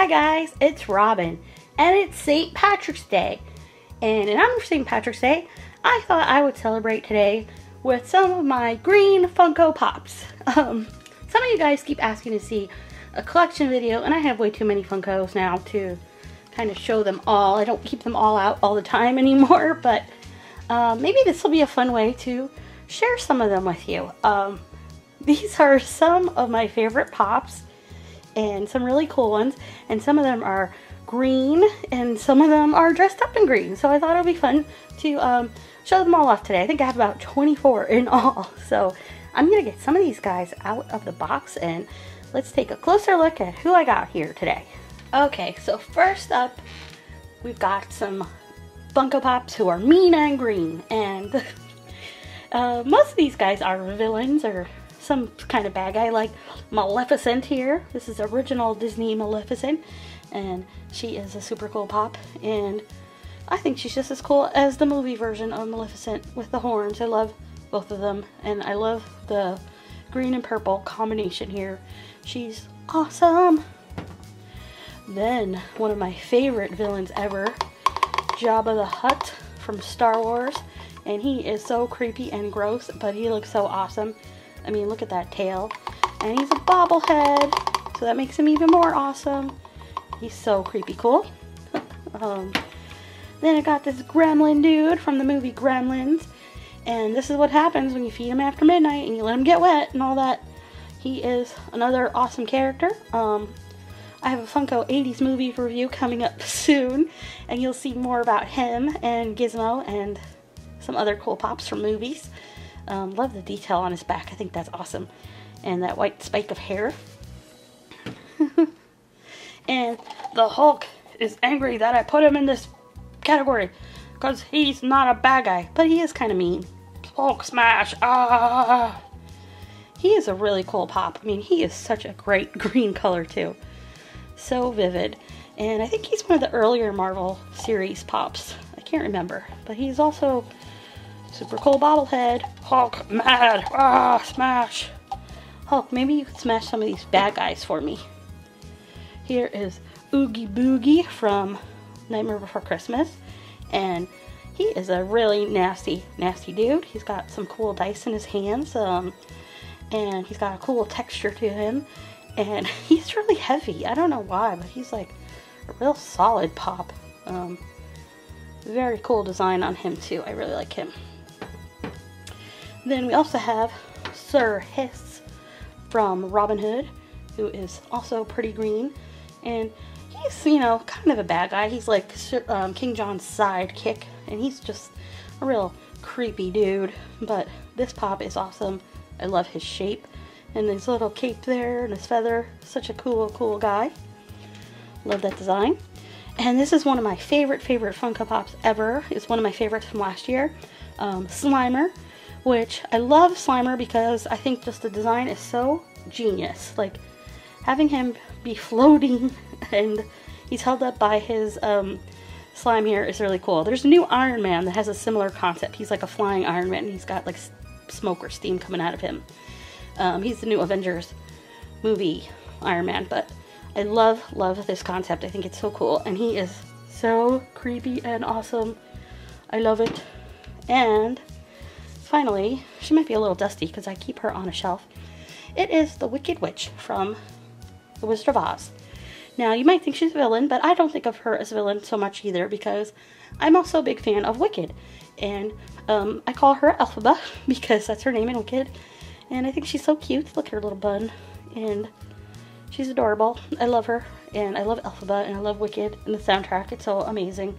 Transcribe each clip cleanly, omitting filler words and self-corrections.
Hi guys, it's Robin, and it's St. Patrick's Day. And in honor of St. Patrick's Day, I thought I would celebrate today with some of my green Funko Pops. Some of you guys keep asking to see a collection video, and I have way too many Funkos now to kind of show them all. I don't keep them all out all the time anymore, but maybe this will be a fun way to share some of them with you. These are some of my favorite Pops, and some really cool ones, and some of them are green, and some of them are dressed up in green, so I thought it would be fun to show them all off today. I think I have about 24 in all, so I'm going to get some of these guys out of the box, and let's take a closer look at who I got here today. Okay, so first up, we've got some Funko Pops who are mean and green, and most of these guys are villains or some kind of bad guy, like Maleficent here. This is original Disney Maleficent, and she is a super cool Pop, and I think she's just as cool as the movie version of Maleficent with the horns. I love both of them, and I love the green and purple combination here. She's awesome. Then, one of my favorite villains ever, Jabba the Hutt from Star Wars, and he is so creepy and gross, but he looks so awesome. I mean, look at that tail. And he's a bobblehead, so that makes him even more awesome. He's so creepy cool. Then I got this Gremlin dude from the movie Gremlins. And this is what happens when you feed him after midnight and you let him get wet and all that. He is another awesome character. I have a Funko 80s movie review coming up soon, and you'll see more about him and Gizmo and some other cool Pops from movies. Love the detail on his back. I think that's awesome. And that white spike of hair. And the Hulk is angry that I put him in this category because he's not a bad guy, but he is kind of mean. Hulk smash! Ah! He is a really cool Pop. I mean, he is such a great green color too. So vivid. And I think he's one of the earlier Marvel series Pops. I can't remember, but he's also super cool bobblehead. Hulk mad! Ah! Smash! Hulk, maybe you could smash some of these bad guys for me. Here is Oogie Boogie from Nightmare Before Christmas, and he is a really nasty dude. He's got some cool dice in his hands, and he's got a cool texture to him, and he's really heavy. I don't know why, but he's like a real solid Pop. Very cool design on him too. I really like him. Then we also have Sir Hiss from Robin Hood, who is also pretty green, and he's, you know, kind of a bad guy. He's like King John's sidekick, and he's just a real creepy dude, but this Pop is awesome. I love his shape, and his little cape there, and his feather. Such a cool guy. Love that design. And this is one of my favorite Funko Pops ever. It's one of my favorites from last year. Slimer, which I love Slimer because I think just the design is so genius. Like, having him be floating and he's held up by his slime here is really cool. There's a new Iron Man that has a similar concept. He's like a flying Iron Man, and he's got like smoke or steam coming out of him. He's the new Avengers movie Iron Man, but I love this concept. I think it's so cool, and he is so creepy and awesome. I love it. And finally, she might be a little dusty because I keep her on a shelf. It is the Wicked Witch from The Wizard of Oz. Now, you might think she's a villain, but I don't think of her as a villain so much either, because I'm also a big fan of Wicked. And I call her Elphaba because that's her name in Wicked. And I think she's so cute. Look at her little bun. And she's adorable. I love her. And I love Elphaba, and I love Wicked. And the soundtrack, it's so amazing.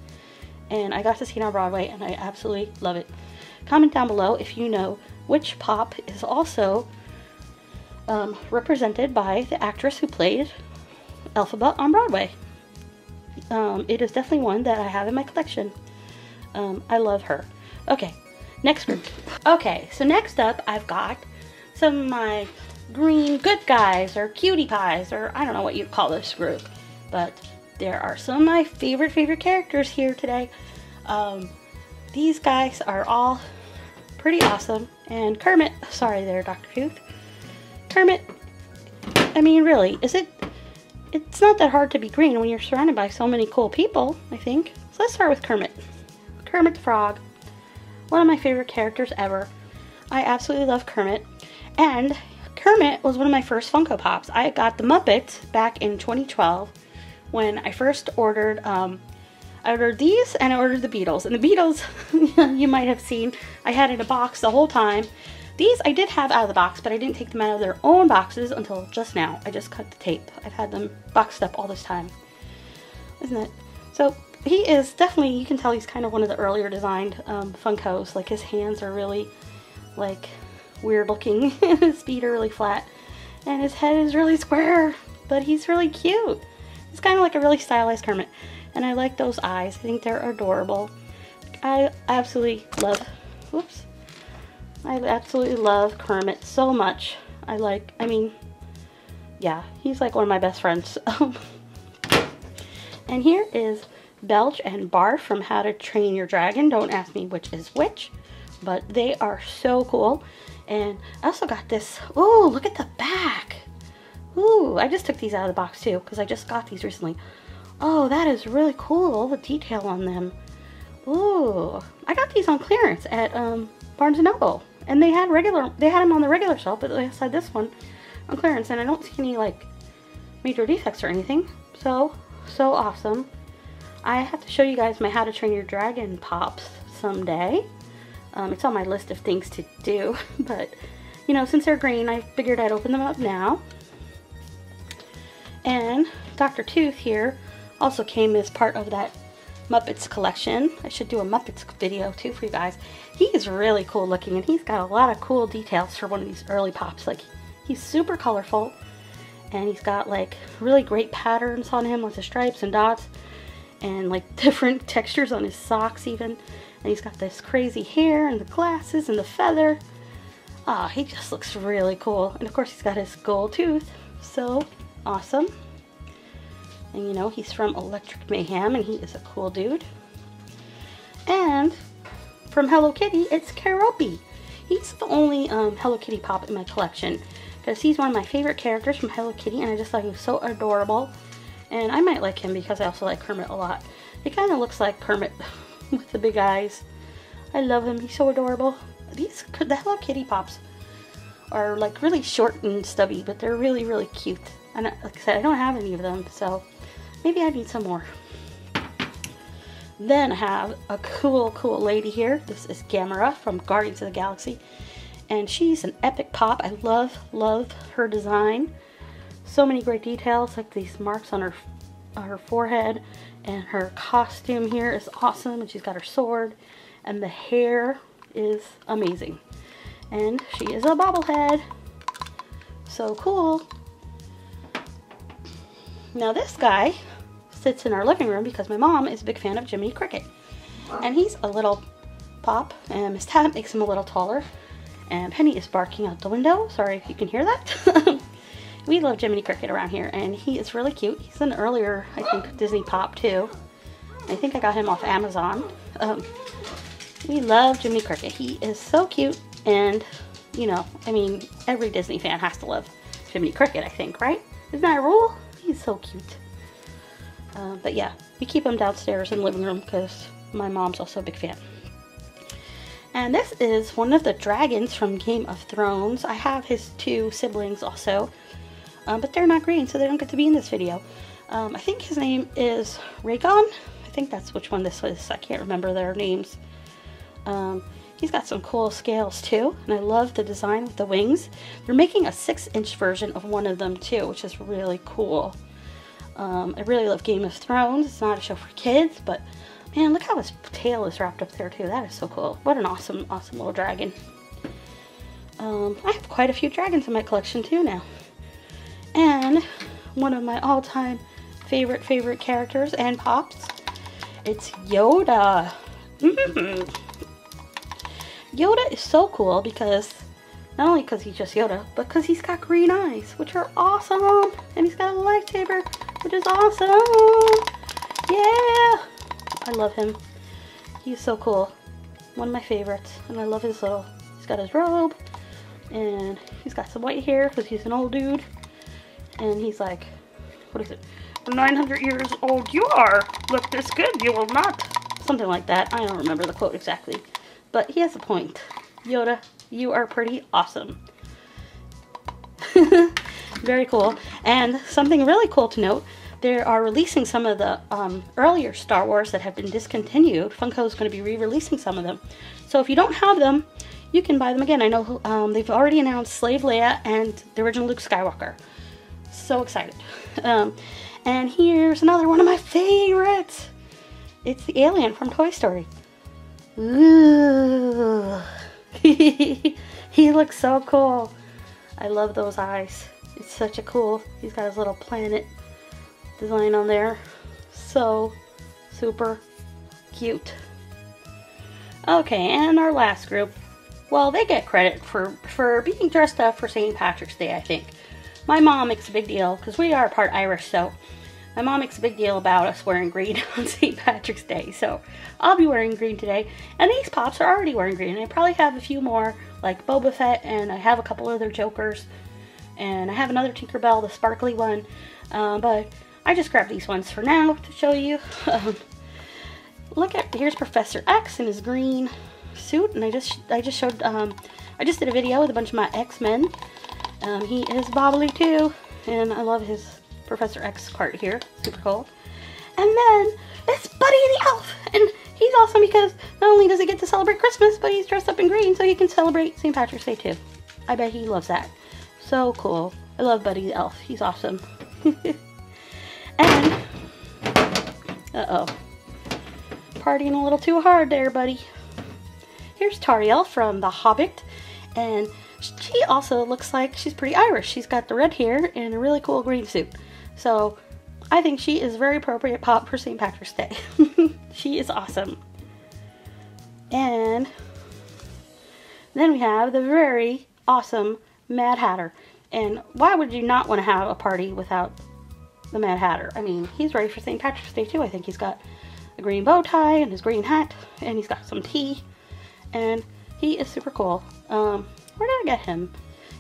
And I got to see it on Broadway, and I absolutely love it. Comment down below if you know which Pop is also represented by the actress who played Elphaba on Broadway. It is definitely one that I have in my collection. I love her. Okay, next group. Okay, so next up I've got some of my green good guys, or cutie pies, or I don't know what you'd call this group, but there are some of my favorite characters here today. These guys are all pretty awesome, and Kermit, sorry there Dr. Tooth, Kermit, I mean really, is it it's not that hard to be green when you're surrounded by so many cool people, I think. So let's start with Kermit. Kermit the Frog. One of my favorite characters ever. I absolutely love Kermit. And Kermit was one of my first Funko Pops. I got the Muppets back in 2012 when I first ordered, I ordered these and I ordered the Beatles. And the Beatles, you might have seen, I had in a box the whole time. These I did have out of the box, but I didn't take them out of their own boxes until just now. I just cut the tape. I've had them boxed up all this time. Isn't it? So he is definitely, you can tell he's kind of one of the earlier designed Funkos. Like his hands are really like weird looking. His feet are really flat. And his head is really square. But he's really cute. It's kind of like a really stylized Kermit. And I like those eyes. I think they're adorable. I absolutely love, whoops. I absolutely love Kermit so much. I mean, yeah, he's like one of my best friends. And here is Belch and Barf from How to Train Your Dragon. Don't ask me which is which, but they are so cool. And I also got this, ooh, look at the back. Ooh, I just took these out of the box too, because I just got these recently. Oh, that is really cool, all the detail on them. Ooh, I got these on clearance at Barnes & Noble. And they had them on the regular shelf, but they had this one on clearance, and I don't see any like major defects or anything. So awesome. I have to show you guys my How to Train Your Dragon pops someday. It's on my list of things to do, but you know, since they're green, I figured I'd open them up now. And Dr. Tooth here also came as part of that Muppets collection. I should do a Muppets video too for you guys. He is really cool looking, and he's got a lot of cool details for one of these early pops. Like, he's super colorful, and he's got like really great patterns on him with the stripes and dots, and like different textures on his socks even. And he's got this crazy hair and the glasses and the feather. Ah, he just looks really cool. And of course he's got his gold tooth. So awesome. And you know, he's from Electric Mayhem, and he is a cool dude. And from Hello Kitty, it's Karaoke. He's the only Hello Kitty pop in my collection, because he's one of my favorite characters from Hello Kitty, and I just thought he was so adorable. And I might like him because I also like Kermit a lot. He kind of looks like Kermit with the big eyes. I love him. He's so adorable. The Hello Kitty pops are like really short and stubby, but they're really, really cute. And like I said, I don't have any of them, so maybe I need some more. Then I have a cool lady here. This is Gamera from Guardians of the Galaxy. And she's an epic pop. I love her design. So many great details, like these marks on her forehead. And her costume here is awesome. And she's got her sword. And the hair is amazing. And she is a bobblehead. So cool. Now this guy sits in our living room because my mom is a big fan of Jiminy Cricket. And he's a little pop, and Miss Tab makes him a little taller. And Penny is barking out the window. Sorry if you can hear that. We love Jiminy Cricket around here, and he is really cute. He's an earlier, I think, Disney pop too. I think I got him off Amazon. We love Jiminy Cricket. He is so cute, and you know, I mean, every Disney fan has to love Jiminy Cricket, I think, right? Isn't that a rule? He's so cute. But yeah, we keep him downstairs in the living room because my mom's also a big fan. And this is one of the dragons from Game of Thrones. I have his two siblings also, but they're not green, so they don't get to be in this video. I think his name is Rhaegon. I think that's which one this was. I can't remember their names. He's got some cool scales too, and I love the design with the wings. They're making a 6-inch version of one of them too, which is really cool. I really love Game of Thrones. It's not a show for kids, but man, look how his tail is wrapped up there too. That is so cool. What an awesome little dragon. I have quite a few dragons in my collection too now. And one of my all-time favorite characters and pops, it's Yoda. Yoda is so cool because, not only because he's just Yoda, but because he's got green eyes, which are awesome. And he's got a lightsaber, which is awesome. Yeah! I love him. He's so cool. One of my favorites. And I love his little, he's got his robe. And he's got some white hair because he's an old dude. And he's like what is it? 900 years old you are. Look this good, you will not. Something like that. I don't remember the quote exactly. But he has a point. Yoda, you are pretty awesome. Very cool. And something really cool to note, they are releasing some of the earlier Star Wars that have been discontinued. Funko is going to be re-releasing some of them. So if you don't have them, you can buy them again. I know they've already announced Slave Leia and the original Luke Skywalker. So excited. And here's another one of my favorites. It's the alien from Toy Story. Ooh. He looks so cool. I love those eyes. It's such a cool, he's got his little planet design on there. So super cute. Okay, and our last group. Well, they get credit for being dressed up for St. Patrick's Day, I think. My mom makes a big deal, because we are part Irish, so my mom makes a big deal about us wearing green on St. Patrick's Day, so I'll be wearing green today. And these pops are already wearing green. I probably have a few more, like Boba Fett, and I have a couple other Jokers, and I have another Tinkerbell, the sparkly one, but I just grabbed these ones for now to show you. Look at, here's Professor X in his green suit, and I just showed, I just did a video with a bunch of my X-Men. He is bobbly too, and I love his Professor X cart here, super cool. And then it's Buddy the Elf, and he's awesome because not only does he get to celebrate Christmas, but he's dressed up in green so he can celebrate St. Patrick's Day too. I bet he loves that. So cool. I love Buddy the Elf. He's awesome. And uh-oh, partying a little too hard there, buddy. Here's Tauriel from The Hobbit, and she also looks like she's pretty Irish. She's got the red hair and a really cool green suit. So I think she is very appropriate pop for St. Patrick's Day. She is awesome. And then we have the very awesome Mad Hatter. And why would you not want to have a party without the Mad Hatter? I mean, he's ready for St. Patrick's Day too. I think he's got a green bow tie and his green hat, and he's got some tea, and he is super cool. Where did I get him?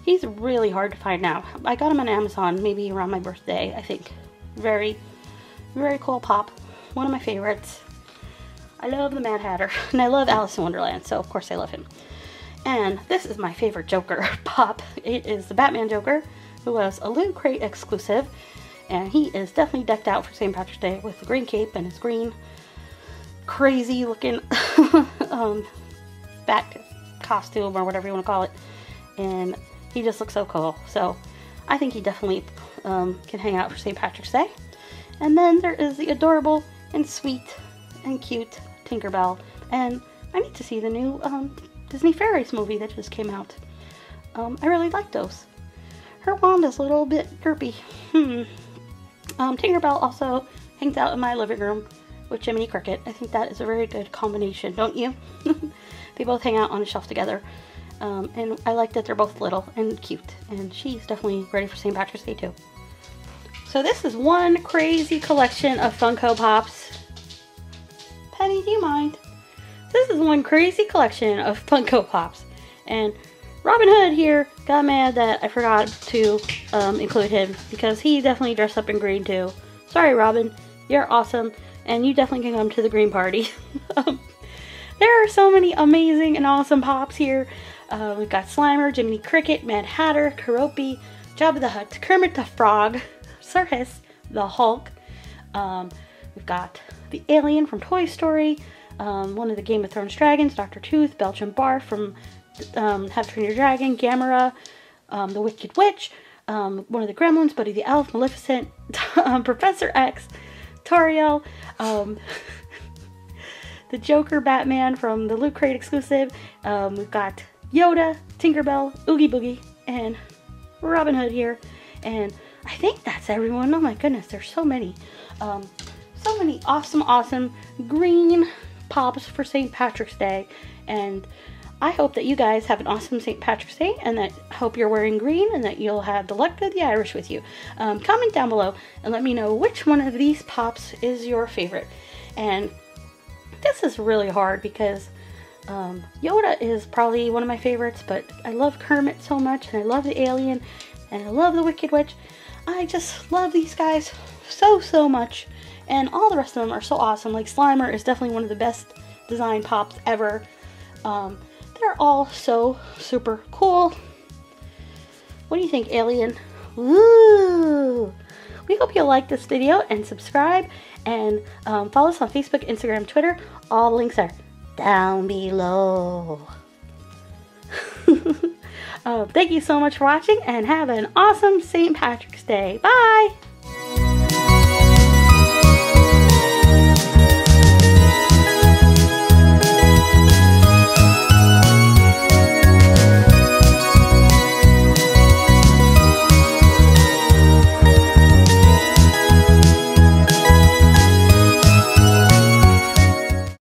He's really hard to find now. I got him on Amazon maybe around my birthday, I think. Very, very cool pop. One of my favorites. I love the Mad Hatter, and I love Alice in Wonderland, so of course I love him. And this is my favorite Joker pop. It is the Batman Joker, who was a Loot Crate exclusive, and he is definitely decked out for St. Patrick's Day with the green cape and his green, crazy looking bat costume, or whatever you want to call it. And he just looks so cool. So I think he definitely can hang out for St. Patrick's Day. And then there is the adorable and sweet and cute Tinkerbell. And I need to see the new Disney Fairies movie that just came out. I really like those. Her wand is a little bit derpy. Tinkerbell also hangs out in my living room with Jiminy Cricket. I think that is a very good combination, don't you? They both hang out on a shelf together. And I like that they're both little and cute. And she's definitely ready for St. Patrick's Day too. So this is one crazy collection of Funko Pops. Penny, do you mind? This is one crazy collection of Funko Pops. And Robin Hood here got mad that I forgot to include him, because he definitely dressed up in green too. Sorry, Robin. You're awesome. And you definitely can come to the green party. There are so many amazing and awesome pops here. We've got Slimer, Jiminy Cricket, Mad Hatter, Karaoke, Jabba the Hutt, Kermit the Frog, Sir Hiss, the Hulk. We've got the alien from Toy Story, one of the Game of Thrones dragons, Dr. Tooth, Belgian Barf from How to Train Your Dragon, Gamera, the Wicked Witch, one of the Gremlins, Buddy the Elf, Maleficent, Professor X, Tauriel, the Joker Batman from the Loot Crate exclusive. We've got Yoda, Tinkerbell, Oogie Boogie, and Robin Hood here. And I think that's everyone. Oh my goodness, there's so many. So many awesome green pops for St. Patrick's Day. And I hope that you guys have an awesome St. Patrick's Day, and that I hope you're wearing green, and that you'll have the luck of the Irish with you. Comment down below and let me know which one of these pops is your favorite. And this is really hard because Yoda is probably one of my favorites, but I love Kermit so much, and I love the alien, and I love the Wicked Witch. I just love these guys so much. And all the rest of them are so awesome. Like Slimer is definitely one of the best design pops ever. They're all so super cool. What do you think, Alien? Woo! We hope you like this video and subscribe and follow us on Facebook, Instagram, Twitter. All the links are down below. Thank you so much for watching and have an awesome St. Patrick's Day. Bye!